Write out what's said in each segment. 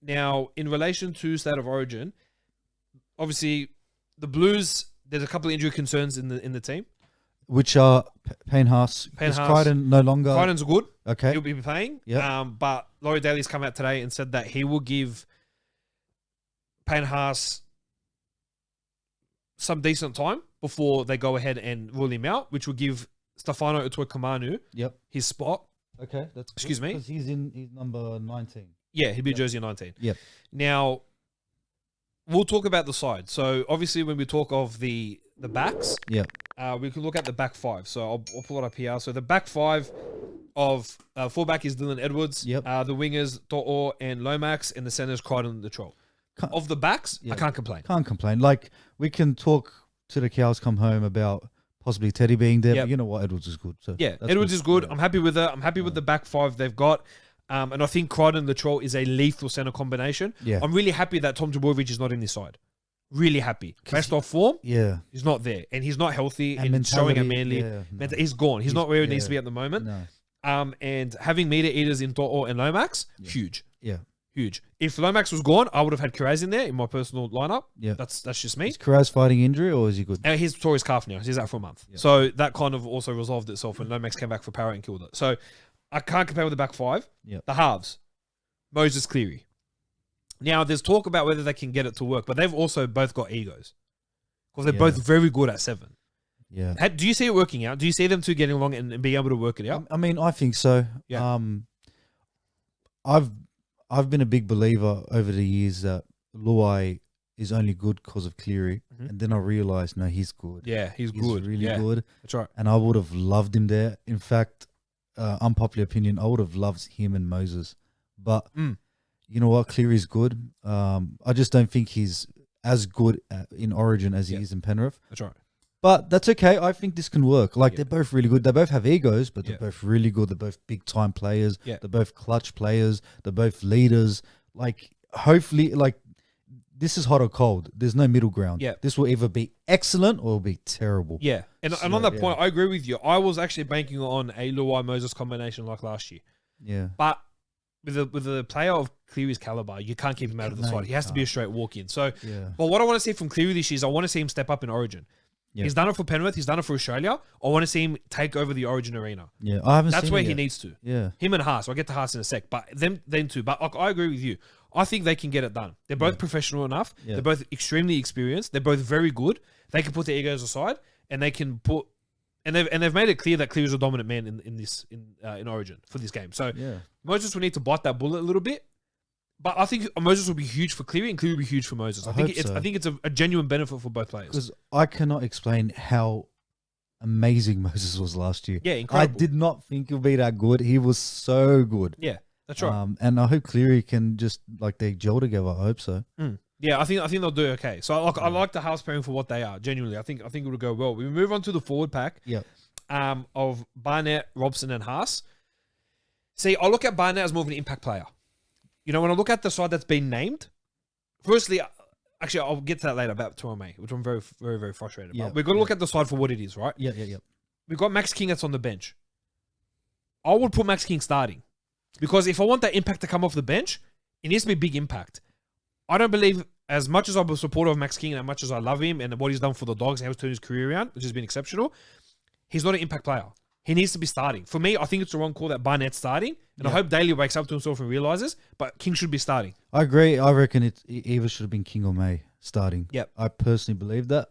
Now, in relation to State of Origin, obviously the Blues, there's a couple of injury concerns in the team. Which are Payne Haas. Is Crichton no longer? Crichton's good. Okay. He'll be playing. Yeah. But Laurie Daly's come out today and said that he will give Payne Haas some decent time before they go ahead and rule him out, which will give Stefano Utoikamanu his spot. Okay. That's Excuse me? Because he's number 19. Yeah, he'll be jersey 19. Yep. Now, we'll talk about the side. So, obviously, when we talk of the backs, we can look at the back five. So, I'll pull it up here. So, the back five of fullback is Dylan Edwards. Yep. The wingers, To'o and Lomax, and the centers, Crichton the Troll. Of the backs, I can't complain. Can't complain. Like, we can talk to the cows come home about possibly Teddy being there, but you know what? Edwards is good. So yeah, Edwards is good. I'm happy with it. I'm happy with the back five they've got. And I think Crichton the Troll is a lethal center combination. Yeah. I'm really happy that Tom Dvorak is not in this side. Really happy. Best off form, he's not there. And he's not healthy and showing a manly. He's gone. He's not where he needs to be at the moment. No. And having meter eaters in To'o and Lomax, huge. Yeah. Huge. If Lomax was gone, I would have had Kiraz in there in my personal lineup. Yeah. That's just me. Is Kiraz fighting injury or is he good? He's tore his calf now. He's out for a month. Yeah. So that kind of also resolved itself when Lomax came back for power and killed it. So I can't compare with the back five. Yeah. The halves. Moses Cleary. Now, there's talk about whether they can get it to work, but they've also both got egos. Because they're both very good at 7. Yeah. Do you see it working out? Do you see them two getting along and being able to work it out? I mean, I think so. Yeah. I've been a big believer over the years that Luai is only good because of Cleary. Mm-hmm. And then I realized, no, he's good. Yeah, he's good. Really good. That's right. And I would have loved him there. In fact, unpopular opinion, I would have loved him and Moses. But you know what? Cleary's good. I just don't think he's as good in Origin as he is in Penrith. That's right. But that's okay. I think this can work. Like, they're both really good. They both have egos, but they're both really good. They're both big-time players. Yeah. They're both clutch players. They're both leaders. Like, hopefully, like, this is hot or cold. There's no middle ground. Yeah. This will either be excellent or it'll be terrible. Yeah. And on that point, I agree with you. I was actually banking on a Luai-Moses combination like last year. Yeah. But with a player of Cleary's caliber, you can't keep him out of the side. He has to be a straight walk-in. So, but what I want to see from Cleary this year is I want to see him step up in Origin. Yeah. He's done it for Penrith. He's done it for Australia. I want to see him take over the Origin arena. Yeah, I haven't. That's seen where it he yet. needs to. Yeah, him and Haas. I'll get to Haas in a sec, but them two. But I agree with you. I think they can get it done. They're both professional enough. Yeah. They're both extremely experienced. They're both very good. They can put their egos aside, and they can put. And they've made it clear that Cleary's a dominant man in Origin for this game. So Moses will need to bite that bullet a little bit. But I think Moses will be huge for Cleary, and Cleary will be huge for Moses. I think it's a genuine benefit for both players. Because I cannot explain how amazing Moses was last year. Yeah, incredible. I did not think he'd be that good. He was so good. Yeah, that's right. And I hope Cleary can just, like, they gel together. I hope so. Yeah, I think they'll do okay. So I like the house pairing for what they are. Genuinely, I think it will go well. We move on to the forward pack. Of Barnett, Robson, and Haas. See, I look at Barnett as more of an impact player. You know, when I look at the side that's been named, firstly, actually, I'll get to that later about Tuamei, which I'm very, very, very frustrated about. We've got to look at the side for what it is, right? Yeah. We've got Max King that's on the bench. I would put Max King starting. Because if I want that impact to come off the bench, it needs to be big impact. I don't believe, as much as I'm a supporter of Max King and as much as I love him and what he's done for the Dogs and how he's turned his career around, which has been exceptional, he's not an impapt player. He needs to be starting. For me, I think it's the wrong call that Barnett's starting. And I hope Daly wakes up to himself and realizes, but King should be starting. I agree. I reckon it either should have been King or May starting. Yep. I personally believe that.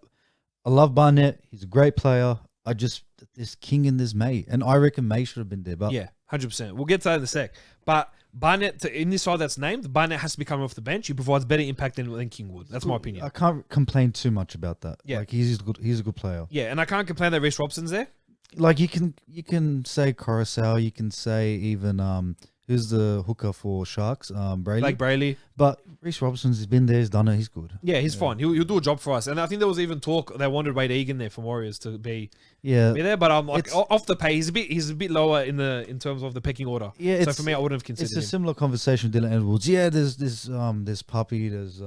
I love Barnett. He's a great player. There's King and there's May. And I reckon May should have been there. But yeah, 100%. We'll get to that in a sec. But Barnett, in this side that's named, Barnett has to be coming off the bench. He provides better impact than King would. That's my opinion. I can't complain too much about that. Yeah. Like, he's a good player. Yeah, and I can't complain that Reece Robson's there. Like, you can say Coruscant, you can say even who's the hooker for Sharks, Brayley. Like Brayley. But Reece Robinson's been there, he's done it, he's good. Yeah, he's fine. He'll do a job for us. And I think there was even talk they wanted Wade Egan there from Warriors to be there. But I'm like, off the pay, he's a bit lower in terms of the pecking order. Yeah, so for me, I wouldn't have considered him. It's a similar conversation with Dylan Edwards. Yeah, there's Puppy, there's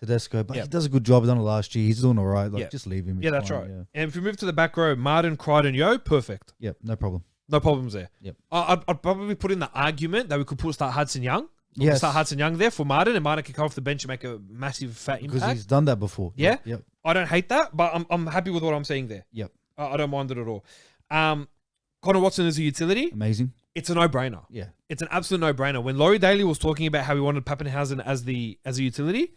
Tedesco, but he does a good job. He's done it last year. He's doing all right. Like, just leave him. Yeah, that's right. Yeah. And if we move to the back row, Martin, Crichton, Yo, perfect. Yep, no problem. No problems there. Yep. I'd probably put in the argument that we could start Hudson Young, Yes. Start Hudson Young there for Martin, and Martin can come off the bench and make a massive fat Because impact. he's done that before. Yeah? Yep. I don't hate that, but I'm happy with what I'm seeing there. Yep. I don't mind it at all. Connor Watson is a utility. Amazing. It's a no-brainer. Yeah. It's an absolute no-brainer. When Laurie Daly was talking about how he wanted Pappenhausen as a utility,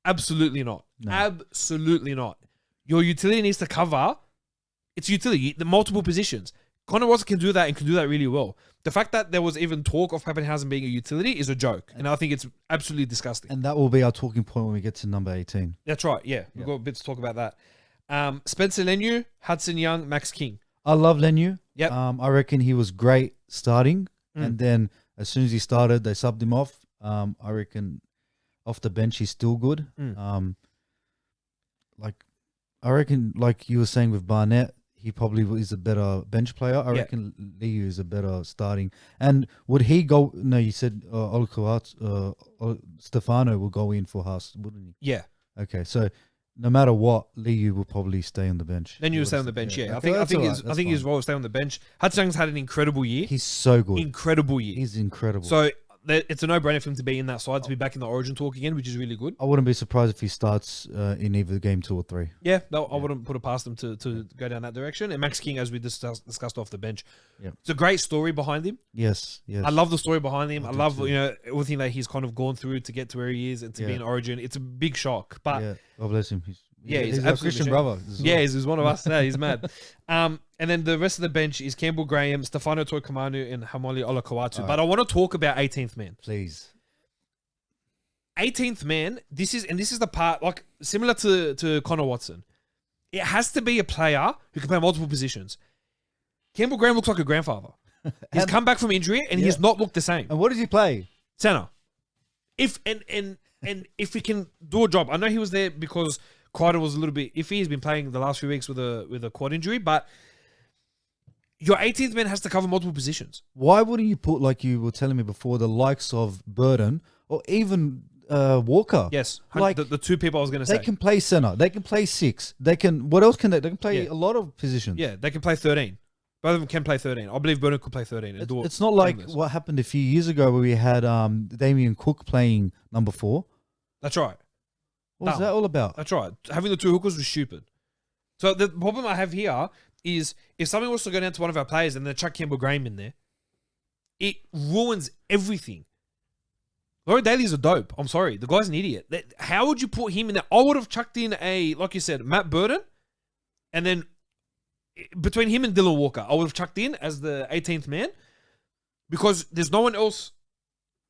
absolutely not. No. Absolutely not. Your utility needs to cover its utility, the multiple positions. Connor Watson can do that and can do that really well. The fact that there was even talk of Pappenhausen being a utility is a joke, and I think it's absolutely disgusting. And that will be our talking point when we get to number 18. That's right. Yeah, we've got a bit to talk about that. Spencer Leniu, Hudson Young, Max King. I love Leniu. Yep. I reckon he was great starting, and then as soon as he started, they subbed him off. I reckon off the bench he's still good. I reckon, like you were saying with Barnett, he probably is a better bench player. I reckon Liu is a better starting. And would he go? No, you said Stefano will go in for Haas, wouldn't he? Yeah. Okay, so no matter what, Liu will probably stay on the bench. Then you will stay on the bench. Yeah, Okay, I think that's his fine. role will stay on the bench. Hudson Young's had an incredible year. He's so good. Incredible year. He's incredible. So it's a no-brainer for him to be in that side, to be back in the Origin talk again, which is really good. I wouldn't be surprised if he starts in either game 2 or 3. Yeah, no, I wouldn't put it past them to go down that direction. And Max King, as we discussed off the bench, it's a great story behind him. Yes. I love the story behind him. I love too. everything that he's kind of gone through to get to where he is and to be in Origin. It's a big shock, but Yeah, God bless him. he's our absolutely Christian sure. brother. Yeah, he's one of us. Yeah, he's mad. And then the rest of the bench is Campbell Graham, Stefano Toikamanu, and Hamoli Olakawatu. But I want to talk about 18th man. Please. 18th man, this is the part, like, similar to Connor Watson. It has to be a player who can play multiple positions. Campbell Graham looks like a grandfather. He's come back from injury and he's not looked the same. And what does he play? Center. If he can do a job, I know he was there because Crider was a little bit iffy. He's been playing the last few weeks with a quad injury, but your 18th man has to cover multiple positions. Why wouldn't you put, like you were telling me before, the likes of Burden or even Walker? Yes, Like, the two people I was going to say. They can play center. They can play 6. They can. What else can they? They can play a lot of positions. Yeah, they can play 13. Both of them can play 13. I believe Burden could play 13. And do It's not like numbers. what happened a few years ago where we had Damien Cook playing number 4. That's right. What was that all about? That's right. Having the two hookers was stupid. So the problem I have here is if somebody wants to go down to one of our players and then chuck Campbell Graham in there, it ruins everything. Laurie Daly's a dope. I'm sorry. The guy's an idiot. How would you put him in there? I would have chucked in like you said, Matt Burden, and then between him and Dylan Walker, I would have chucked in as the 18th man because there's no one else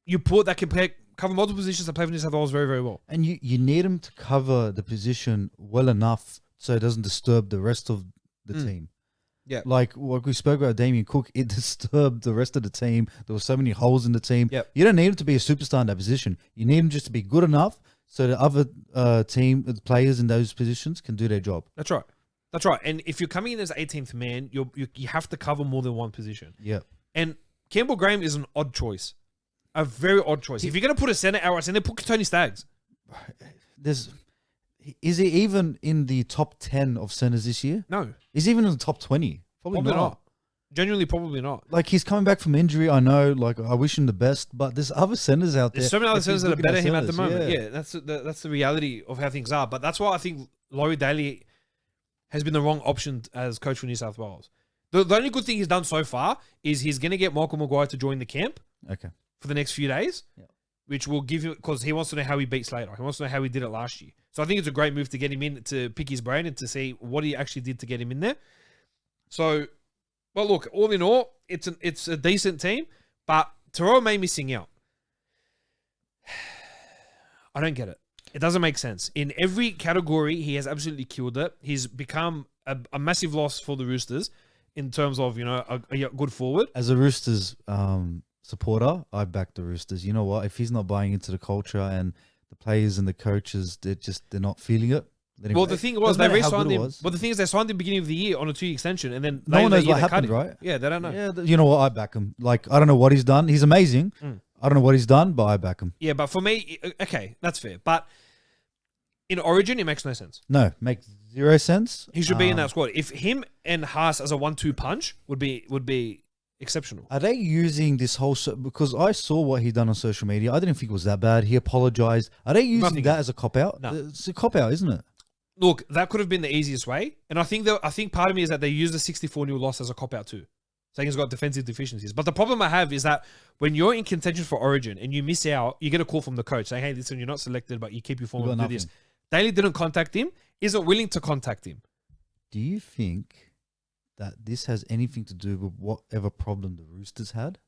you put that can cover multiple positions and play for New South Wales very, very well. And you need him to cover the position well enough so it doesn't disturb the rest of the team. Yeah. Like what we spoke about Damien Cook, it disturbed the rest of the team. There were so many holes in the team. Yep. You don't need him to be a superstar in that position. You need him just to be good enough so the other team players in those positions can do their job. That's right. That's right. And if you're coming in as 18th man, you have to cover more than one position. Yeah. And Campbell Graham is an odd choice. A very odd choice. If you're going to put a centre outright centre, put Tony Staggs. Is he even in the top 10 of centers this year? No. Is he even in the top 20? Probably not. Genuinely, probably not. Like, he's coming back from injury. I know. Like, I wish him the best, but there's other centers out there. There's so many other If he's centres that are looking at better him at the centers, moment. yeah. Yeah, that's the reality of how things are. But that's why I think Laurie Daly has been the wrong option as coach for New South Wales. The only good thing he's done so far is he's going to get Michael Maguire to join the camp Okay. for the next few days, which will give him, because he wants to know how he beat Slater. He wants to know how he did it last year. So I think it's a great move to get him in, to pick his brain and to see what he actually did to get him in there. So, well, look, all in all, it's a decent team, but Terrell made me sing out. I don't get it. It doesn't make sense. In every category, he has absolutely killed it. He's become a massive loss for the Roosters in terms of, a good forward. As a Roosters supporter, I back the Roosters. You know what? If he's not buying into the culture and the players and the coaches, they're not feeling it. Well, the thing was, they re-signed him. But the thing is, they signed him beginning of the year on a 2-year extension, and then no one knows what they cut happened, him. right? Yeah, they don't know. Yeah, you know what? I back him. Like, I don't know what he's done. He's amazing. I don't know what he's done, but I back him. Yeah, but for me, okay, that's fair. But in Origin, it makes no sense. No, makes zero sense. He should be in that squad. If him and Haas as a 1-2 punch would be exceptional. Are they using this whole because I saw what he done on social media. I didn't think it was that bad. He apologized. Are they using Nothing that as a cop out? No. It's a cop out, isn't it? Look, that could have been the easiest way, and I think part of me is that they use the 64-0 loss as a cop out too, saying he's got defensive deficiencies. But the problem I have is that when you're in contention for Origin and you miss out, you get a call from the coach saying, "Hey, listen, you're not selected, but you keep your form and do this." Daly didn't contact him. Isn't willing to contact him. Do you think that this has anything to do with whatever problem the Roosters had?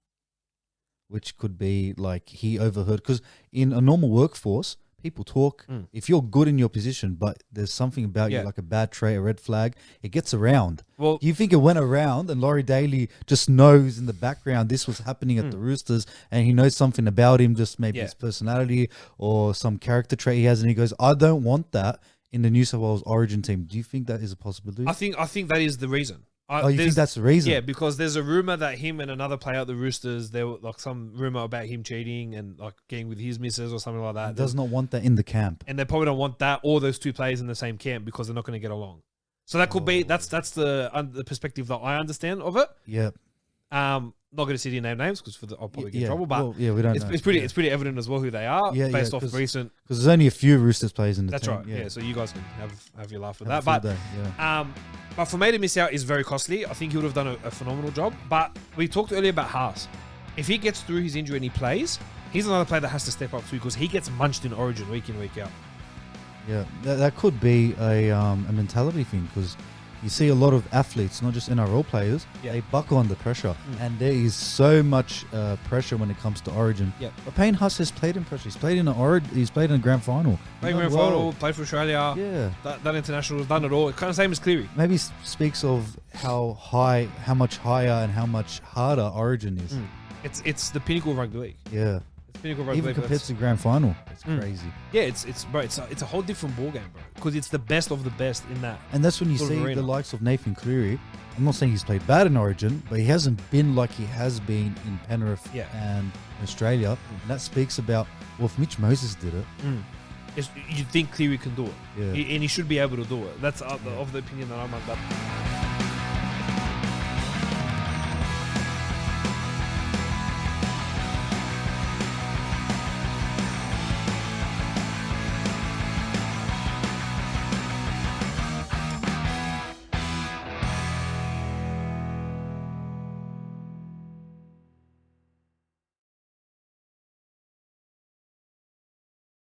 Which could be like he overheard, because in a normal workforce, people talk. If you're good in your position, but there's something about you, like a bad trait, a red flag, it gets around. Well, you think it went around and Laurie Daly just knows in the background this was happening at the Roosters, and he knows something about him, just maybe his personality or some character trait he has, and he goes, I don't want that in the New South Wales Origin team. Do you think that is a possibility? I think that is the reason. You think that's the reason? Yeah, because there's a rumor that him and another player at the Roosters, there were like some rumor about him cheating and like getting with his missus or something like that. He does not want that in the camp, and they probably don't want that or those two players in the same camp because they're not going to get along. So that could be that's the perspective that I understand of it. Yeah. Not going to sit here and name names because I'll probably get in trouble. But we don't know. It's pretty evident as well who they are based off recent. Because there's only a few Roosters players in the team. That's right. Yeah. So you guys can have your laugh with have that. But but for me to miss out is very costly. I think he would have done a phenomenal job. But we talked earlier about Haas. If he gets through his injury and he plays, he's another player that has to step up too because he gets munched in Origin week in, week out. Yeah, that could be a mentality thing because you see a lot of athletes, not just NRL players, they buckle under pressure. And there is so much pressure when it comes to Origin. But Payne Haas has played in pressure. He's played in he's played in a grand final. Played grand final, played for Australia. Yeah. That international has done it all. It's kind of same as Cleary. Maybe speaks of how much higher and how much harder Origin is. It's the pinnacle of rugby league. Yeah. Even compared to the grand final, it's crazy. Yeah, it's a whole different ball game, bro. Because it's the best of the best in that. And that's when you see the likes of Nathan Cleary. I'm not saying he's played bad in Origin, but he hasn't been like he has been in Penrith and Australia. And that speaks about, well, if Mitch Moses did it, you think Cleary can do it, and he should be able to do it. That's of the opinion that I'm under.